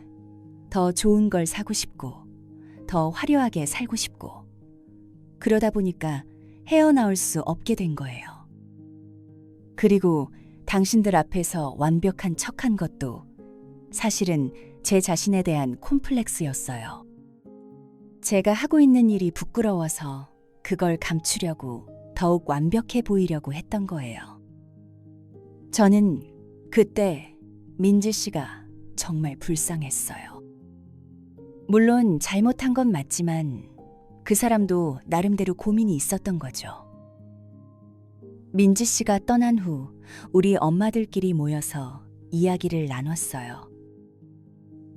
더 좋은 걸 사고 싶고, 더 화려하게 살고 싶고, 그러다 보니까 헤어나올 수 없게 된 거예요. 그리고 당신들 앞에서 완벽한 척한 것도 사실은 제 자신에 대한 콤플렉스였어요. 제가 하고 있는 일이 부끄러워서 그걸 감추려고 더욱 완벽해 보이려고 했던 거예요. 저는 그때 민지 씨가 정말 불쌍했어요. 물론 잘못한 건 맞지만 그 사람도 나름대로 고민이 있었던 거죠. 민지 씨가 떠난 후 우리 엄마들끼리 모여서 이야기를 나눴어요.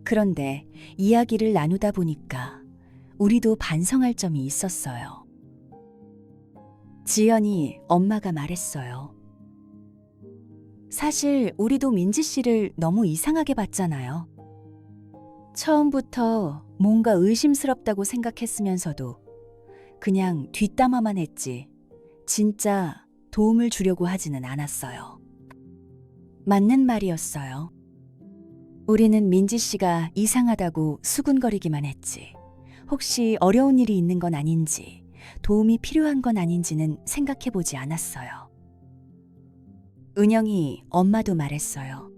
그런데 이야기를 나누다 보니까 우리도 반성할 점이 있었어요. 지연이 엄마가 말했어요. 사실 우리도 민지 씨를 너무 이상하게 봤잖아요. 처음부터 뭔가 의심스럽다고 생각했으면서도 그냥 뒷담화만 했지 진짜 도움을 주려고 하지는 않았어요. 맞는 말이었어요. 우리는 민지 씨가 이상하다고 수군거리기만 했지 혹시 어려운 일이 있는 건 아닌지 도움이 필요한 건 아닌지는 생각해보지 않았어요. 은영이 엄마도 말했어요.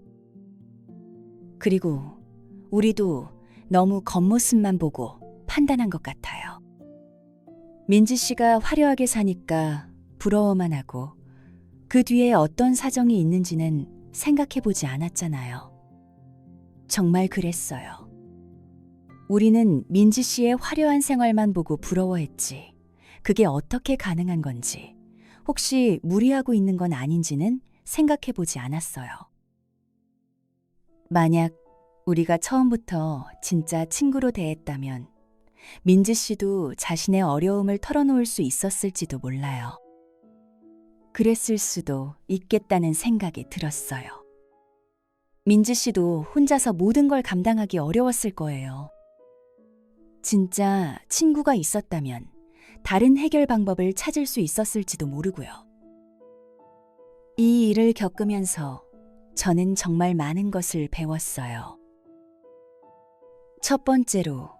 그리고 우리도 너무 겉모습만 보고 판단한 것 같아요. 민지 씨가 화려하게 사니까 부러워만 하고 그 뒤에 어떤 사정이 있는지는 생각해보지 않았잖아요. 정말 그랬어요. 우리는 민지 씨의 화려한 생활만 보고 부러워했지. 그게 어떻게 가능한 건지, 혹시 무리하고 있는 건 아닌지는 생각해 보지 않았어요. 만약 우리가 처음부터 진짜 친구로 대했다면 민지 씨도 자신의 어려움을 털어놓을 수 있었을지도 몰라요. 그랬을 수도 있겠다는 생각이 들었어요. 민지 씨도 혼자서 모든 걸 감당하기 어려웠을 거예요. 진짜 친구가 있었다면 다른 해결 방법을 찾을 수 있었을지도 모르고요. 이 일을 겪으면서 저는 정말 많은 것을 배웠어요. 첫 번째로,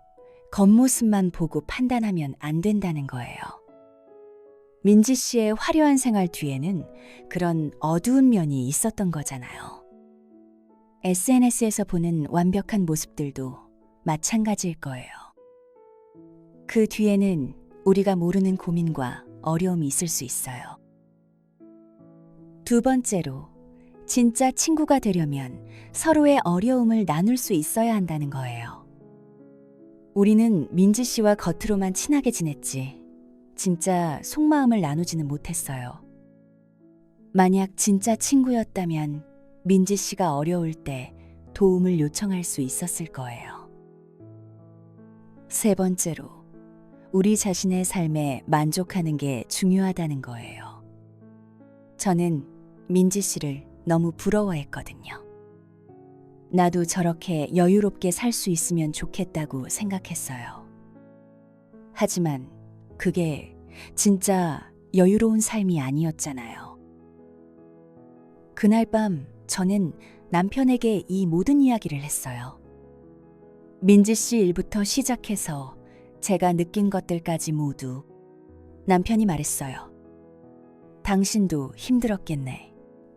겉모습만 보고 판단하면 안 된다는 거예요. 민지 씨의 화려한 생활 뒤에는 그런 어두운 면이 있었던 거잖아요. SNS에서 보는 완벽한 모습들도 마찬가지일 거예요. 그 뒤에는 우리가 모르는 고민과 어려움이 있을 수 있어요. 두 번째로, 진짜 친구가 되려면 서로의 어려움을 나눌 수 있어야 한다는 거예요. 우리는 민지 씨와 겉으로만 친하게 지냈지, 진짜 속마음을 나누지는 못했어요. 만약 진짜 친구였다면 민지 씨가 어려울 때 도움을 요청할 수 있었을 거예요. 세 번째로, 우리 자신의 삶에 만족하는 게 중요하다는 거예요. 저는 민지 씨를 너무 부러워했거든요. 나도 저렇게 여유롭게 살 수 있으면 좋겠다고 생각했어요. 하지만 그게 진짜 여유로운 삶이 아니었잖아요. 그날 밤 저는 남편에게 이 모든 이야기를 했어요. 민지 씨 일부터 시작해서 제가 느낀 것들까지 모두. 남편이 말했어요. 당신도 힘들었겠네.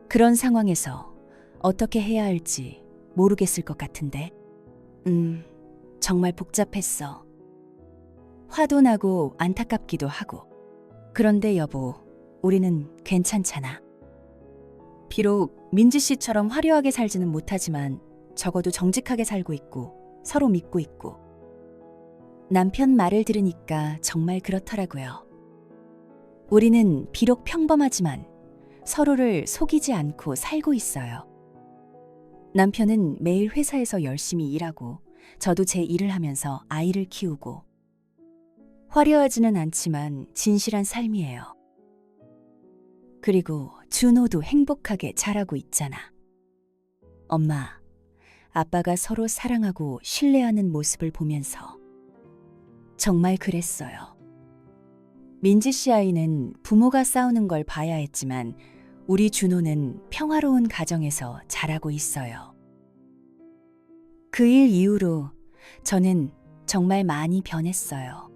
그런 상황에서 어떻게 해야 할지 모르겠을 것 같은데. 정말 복잡했어. 화도 나고 안타깝기도 하고. 그런데 여보, 우리는 괜찮잖아. 비록 민지 씨처럼 화려하게 살지는 못하지만 적어도 정직하게 살고 있고 서로 믿고 있고. 남편 말을 들으니까 정말 그렇더라고요. 우리는 비록 평범하지만 서로를 속이지 않고 살고 있어요. 남편은 매일 회사에서 열심히 일하고 저도 제 일을 하면서 아이를 키우고. 화려하지는 않지만 진실한 삶이에요. 그리고 준호도 행복하게 자라고 있잖아. 엄마, 아빠가 서로 사랑하고 신뢰하는 모습을 보면서 정말 그랬어요. 민지 씨 아이는 부모가 싸우는 걸 봐야 했지만 우리 준호는 평화로운 가정에서 자라고 있어요. 그 일 이후로 저는 정말 많이 변했어요.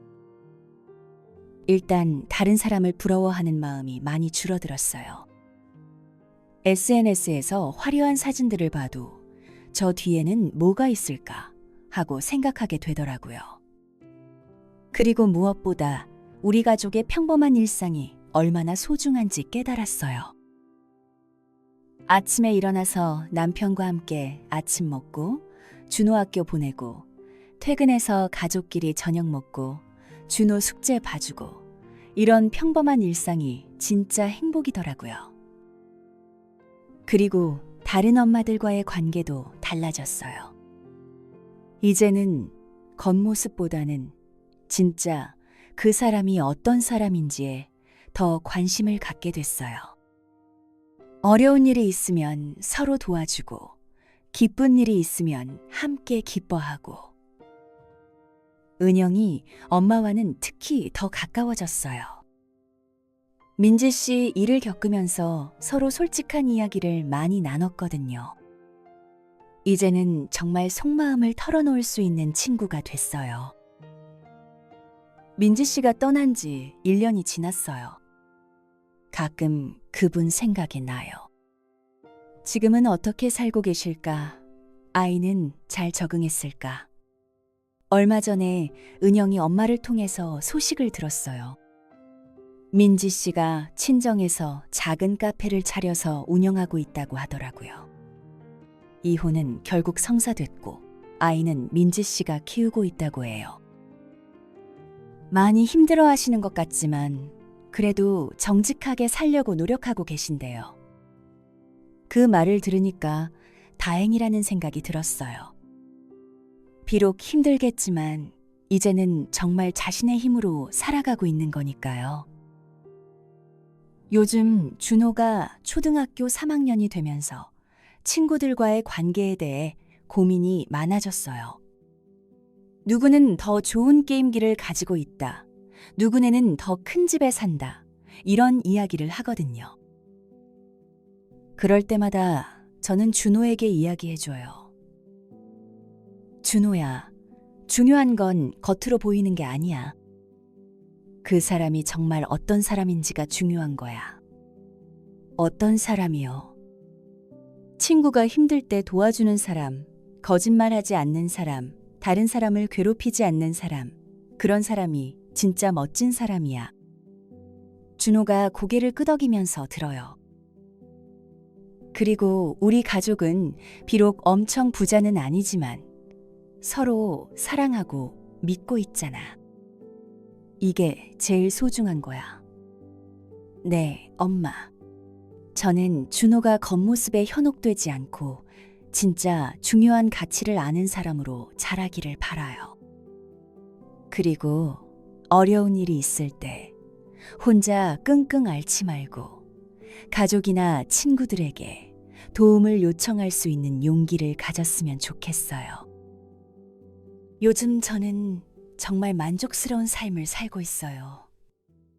일단 다른 사람을 부러워하는 마음이 많이 줄어들었어요. SNS에서 화려한 사진들을 봐도 저 뒤에는 뭐가 있을까 하고 생각하게 되더라고요. 그리고 무엇보다 우리 가족의 평범한 일상이 얼마나 소중한지 깨달았어요. 아침에 일어나서 남편과 함께 아침 먹고 준호 학교 보내고 퇴근해서 가족끼리 저녁 먹고 준호 숙제 봐주고 이런 평범한 일상이 진짜 행복이더라고요. 그리고 다른 엄마들과의 관계도 달라졌어요. 이제는 겉모습보다는 진짜 그 사람이 어떤 사람인지에 더 관심을 갖게 됐어요. 어려운 일이 있으면 서로 도와주고, 기쁜 일이 있으면 함께 기뻐하고. 은영이 엄마와는 특히 더 가까워졌어요. 민지 씨 일을 겪으면서 서로 솔직한 이야기를 많이 나눴거든요. 이제는 정말 속마음을 털어놓을 수 있는 친구가 됐어요. 민지 씨가 떠난 지 1년이 지났어요. 가끔 그분 생각이 나요. 지금은 어떻게 살고 계실까? 아이는 잘 적응했을까? 얼마 전에 은영이 엄마를 통해서 소식을 들었어요. 민지 씨가 친정에서 작은 카페를 차려서 운영하고 있다고 하더라고요. 이혼은 결국 성사됐고 아이는 민지 씨가 키우고 있다고 해요. 많이 힘들어 하시는 것 같지만 그래도 정직하게 살려고 노력하고 계신데요. 그 말을 들으니까 다행이라는 생각이 들었어요. 비록 힘들겠지만 이제는 정말 자신의 힘으로 살아가고 있는 거니까요. 요즘 준호가 초등학교 3학년이 되면서 친구들과의 관계에 대해 고민이 많아졌어요. 누구는 더 좋은 게임기를 가지고 있다. 누구네는 더 큰 집에 산다. 이런 이야기를 하거든요. 그럴 때마다 저는 준호에게 이야기해줘요. 준호야, 중요한 건 겉으로 보이는 게 아니야. 그 사람이 정말 어떤 사람인지가 중요한 거야. 어떤 사람이요? 친구가 힘들 때 도와주는 사람, 거짓말하지 않는 사람, 다른 사람을 괴롭히지 않는 사람, 그런 사람이 진짜 멋진 사람이야. 준호가 고개를 끄덕이면서 들어요. 그리고 우리 가족은 비록 엄청 부자는 아니지만 서로 사랑하고 믿고 있잖아. 이게 제일 소중한 거야. 네, 엄마. 저는 준호가 겉모습에 현혹되지 않고 진짜 중요한 가치를 아는 사람으로 자라기를 바라요. 그리고 어려운 일이 있을 때 혼자 끙끙 앓지 말고 가족이나 친구들에게 도움을 요청할 수 있는 용기를 가졌으면 좋겠어요. 요즘 저는 정말 만족스러운 삶을 살고 있어요.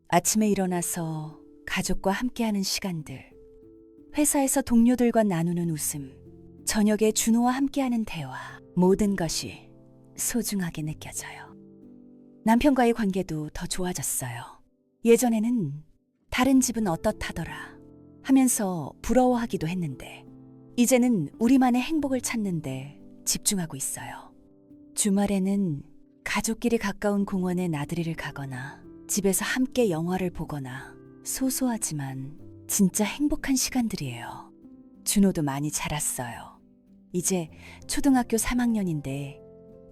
아침에 일어나서 가족과 함께하는 시간들, 회사에서 동료들과 나누는 웃음, 저녁에 준호와 함께하는 대화, 모든 것이 소중하게 느껴져요. 남편과의 관계도 더 좋아졌어요. 예전에는 다른 집은 어떻다더라 하면서 부러워하기도 했는데 이제는 우리만의 행복을 찾는데 집중하고 있어요. 주말에는 가족끼리 가까운 공원에 나들이를 가거나 집에서 함께 영화를 보거나 소소하지만 진짜 행복한 시간들이에요. 준호도 많이 자랐어요. 이제 초등학교 3학년인데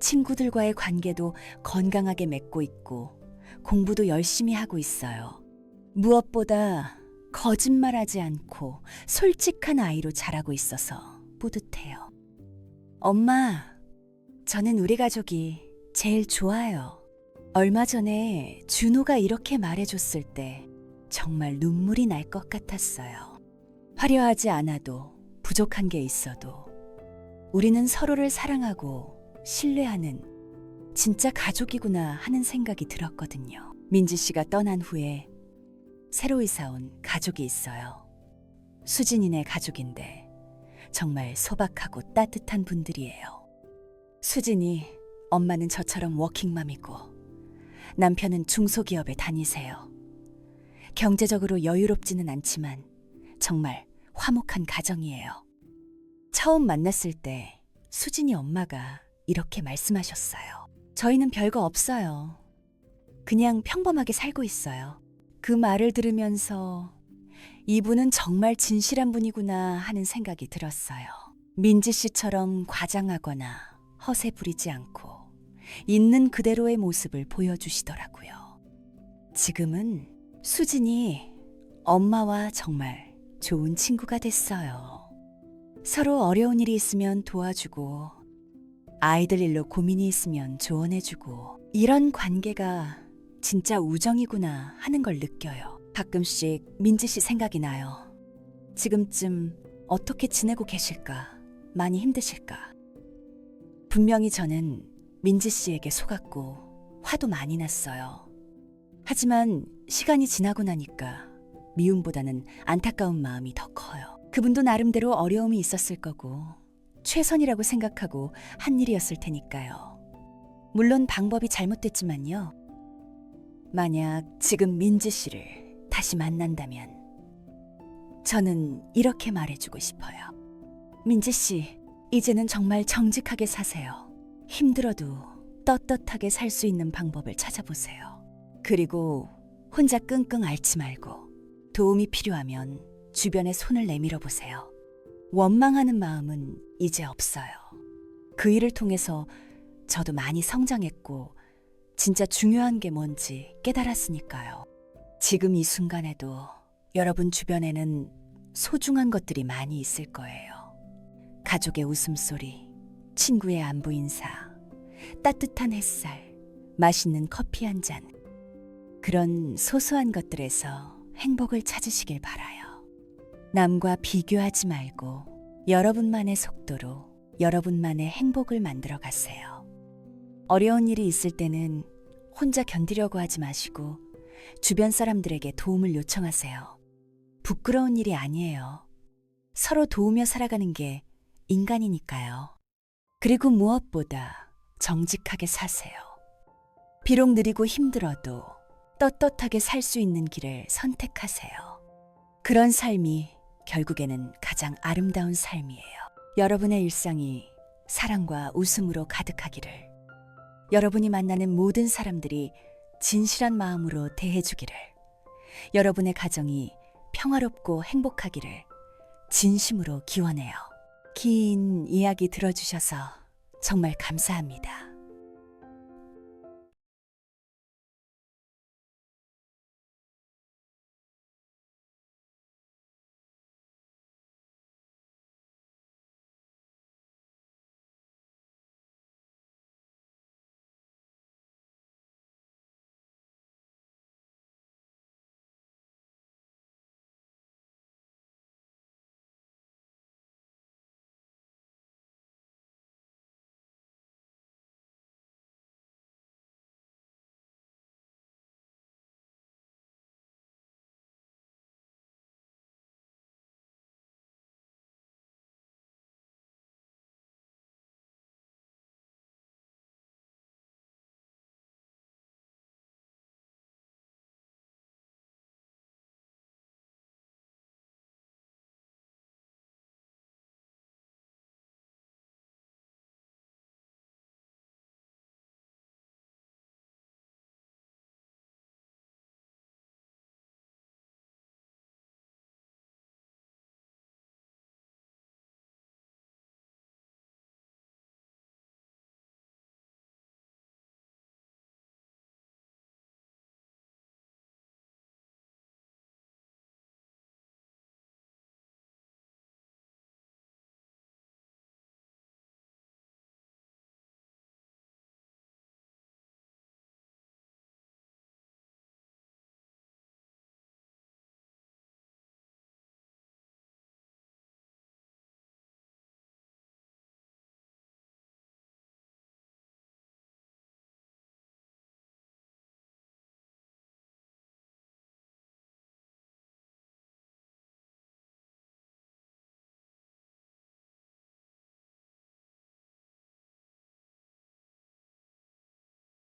친구들과의 관계도 건강하게 맺고 있고 공부도 열심히 하고 있어요. 무엇보다 거짓말하지 않고 솔직한 아이로 자라고 있어서 뿌듯해요. 엄마, 저는 우리 가족이 제일 좋아요. 얼마 전에 준호가 이렇게 말해줬을 때 정말 눈물이 날 것 같았어요. 화려하지 않아도 부족한 게 있어도 우리는 서로를 사랑하고 신뢰하는 진짜 가족이구나 하는 생각이 들었거든요. 민지 씨가 떠난 후에 새로 이사 온 가족이 있어요. 수진이네 가족인데 정말 소박하고 따뜻한 분들이에요. 수진이 엄마는 저처럼 워킹맘이고 남편은 중소기업에 다니세요. 경제적으로 여유롭지는 않지만 정말 화목한 가정이에요. 처음 만났을 때 수진이 엄마가 이렇게 말씀하셨어요. 저희는 별거 없어요. 그냥 평범하게 살고 있어요. 그 말을 들으면서 이분은 정말 진실한 분이구나 하는 생각이 들었어요. 민지 씨처럼 과장하거나 허세 부리지 않고 있는 그대로의 모습을 보여주시더라고요. 지금은 수진이 엄마와 정말 좋은 친구가 됐어요. 서로 어려운 일이 있으면 도와주고 아이들 일로 고민이 있으면 조언해주고 이런 관계가 진짜 우정이구나 하는 걸 느껴요. 가끔씩 민지 씨 생각이 나요. 지금쯤 어떻게 지내고 계실까? 많이 힘드실까? 분명히 저는 민지 씨에게 속았고 화도 많이 났어요. 하지만 시간이 지나고 나니까 미움보다는 안타까운 마음이 더 커요. 그분도 나름대로 어려움이 있었을 거고 최선이라고 생각하고 한 일이었을 테니까요. 물론 방법이 잘못됐지만요. 만약 지금 민지 씨를 다시 만난다면 저는 이렇게 말해주고 싶어요. 민지 씨, 이제는 정말 정직하게 사세요. 힘들어도 떳떳하게 살 수 있는 방법을 찾아보세요. 그리고 혼자 끙끙 앓지 말고 도움이 필요하면 주변에 손을 내밀어 보세요. 원망하는 마음은 이제 없어요. 그 일을 통해서 저도 많이 성장했고 진짜 중요한 게 뭔지 깨달았으니까요. 지금 이 순간에도 여러분 주변에는 소중한 것들이 많이 있을 거예요. 가족의 웃음소리, 친구의 안부 인사, 따뜻한 햇살, 맛있는 커피 한 잔. 그런 소소한 것들에서 행복을 찾으시길 바라요. 남과 비교하지 말고 여러분만의 속도로 여러분만의 행복을 만들어 가세요. 어려운 일이 있을 때는 혼자 견디려고 하지 마시고 주변 사람들에게 도움을 요청하세요. 부끄러운 일이 아니에요. 서로 도우며 살아가는 게 인간이니까요. 그리고 무엇보다 정직하게 사세요. 비록 느리고 힘들어도 떳떳하게 살 수 있는 길을 선택하세요. 그런 삶이 결국에는 가장 아름다운 삶이에요. 여러분의 일상이 사랑과 웃음으로 가득하기를, 여러분이 만나는 모든 사람들이 진실한 마음으로 대해주기를, 여러분의 가정이 평화롭고 행복하기를 진심으로 기원해요. 긴 이야기 들어주셔서 정말 감사합니다.